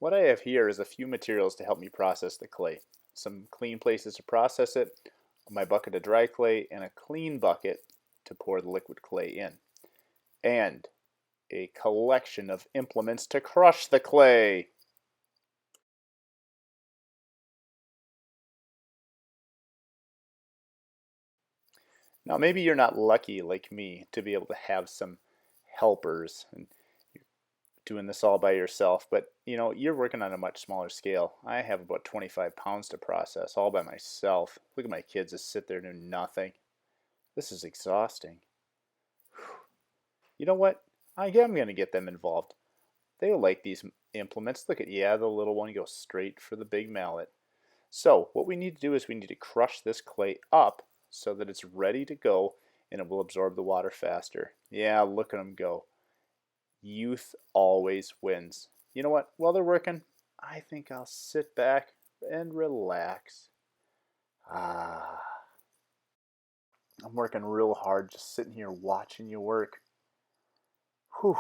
What I have here is a few materials to help me process the clay. Some clean places to process it, my bucket of dry clay, and a clean bucket to pour the liquid clay in. And a collection of implements to crush the clay. Now maybe you're not lucky like me to be able to have some helpers and you're doing this all by yourself, but you're working on a much smaller scale. I have about 25 pounds to process all by myself. Look at my kids just sit there doing nothing. This is exhausting. You know what? I am going to get them involved. They will like these implements. Look at, yeah, the little one goes straight for the big mallet. So what we need to do is we need to crush this clay up so that it's ready to go and it will absorb the water faster. Yeah, look at them go. Youth always wins. You know what? While they're working, I think I'll sit back and relax. Ah, I'm working real hard just sitting here watching you work. Whew,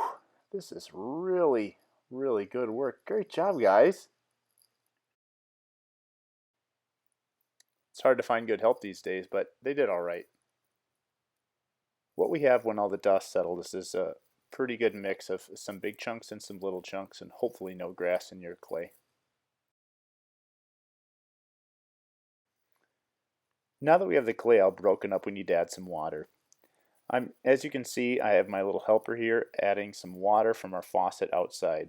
this is really, really good work. Great job, guys. It's hard to find good help these days, but they did all right. What we have when all the dust settles is a pretty good mix of some big chunks and some little chunks, and hopefully no grass in your clay. Now that we have the clay all broken up, we need to add some water. As you can see, I have my little helper here adding some water from our faucet outside.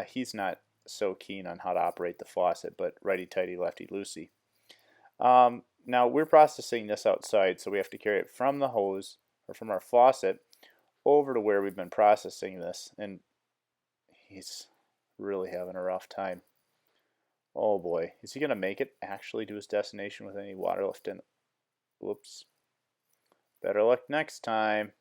He's not so keen on how to operate the faucet, but righty-tighty, lefty-loosey. Now we're processing this outside, so we have to carry it from the hose or from our faucet over to where we've been processing this, and he's really having a rough time. Oh boy, is he going to make it actually to his destination with any water left in? Whoops. Better luck next time.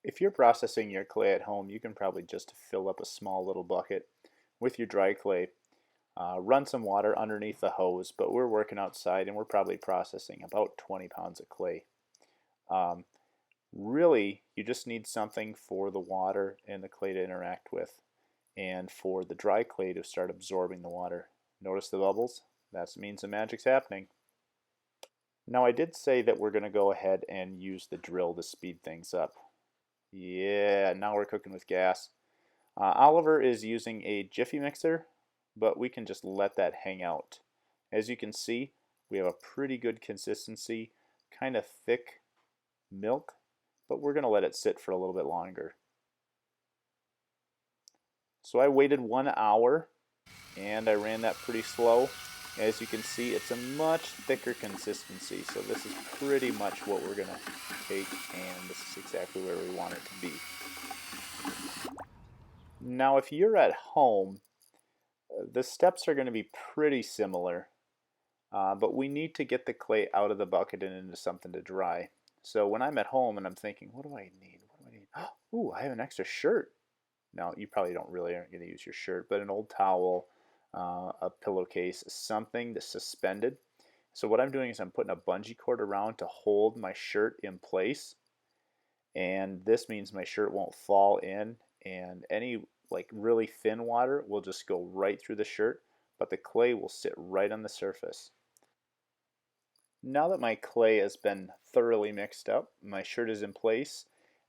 If you're processing your clay at home, you can probably just fill up a small little bucket with your dry clay. Run some water underneath the hose, but we're working outside and we're probably processing about 20 pounds of clay. Really, you just need something for the water and the clay to interact with and for the dry clay to start absorbing the water. Notice the bubbles? That means the magic's happening. Now I did say that we're going to go ahead and use the drill to speed things up. Yeah, now we're cooking with gas. Oliver is using a Jiffy mixer, but we can just let that hang out. As you can see, we have a pretty good consistency, kind of thick milk, but we're going to let it sit for a little bit longer. So I waited 1 hour and I ran that pretty slow. As you can see, it's a much thicker consistency, so this is pretty much what we're going to take, and this is exactly where we want it to be. Now if you're at home, the steps are going to be pretty similar, but we need to get the clay out of the bucket and into something to dry. So when I'm at home and I'm thinking, what do I need? What do I need? Ooh, I have an extra shirt. Now you probably aren't going to use your shirt, but an old towel, a pillowcase, something that's suspended. So what I'm doing is I'm putting a bungee cord around to hold my shirt in place, and this means my shirt won't fall in, and any like really thin water will just go right through the shirt, but the clay will sit right on the surface. Now that my clay has been thoroughly mixed up, my shirt is in place,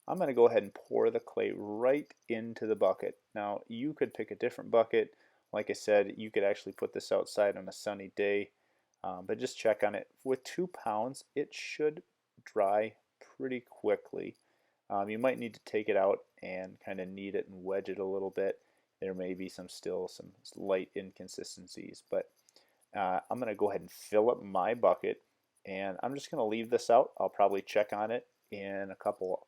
I'm going to go ahead and pour the clay right into the bucket. Now you could pick a different bucket. Like I said, you could actually put this outside on a sunny day, but just check on it. With 2 pounds, it should dry pretty quickly. You might need to take it out and kind of knead it and wedge it a little bit. There may be still some light inconsistencies, but I'm going to go ahead and fill up my bucket, and I'm just going to leave this out. I'll probably check on it in a couple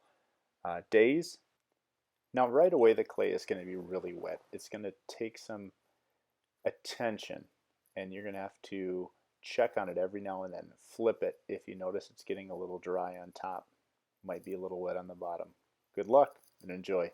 days. Now right away the clay is going to be really wet. It's going to take some attention, and you're going to have to check on it every now and then. Flip it if you notice it's getting a little dry on top. Might be a little wet on the bottom. Good luck and enjoy.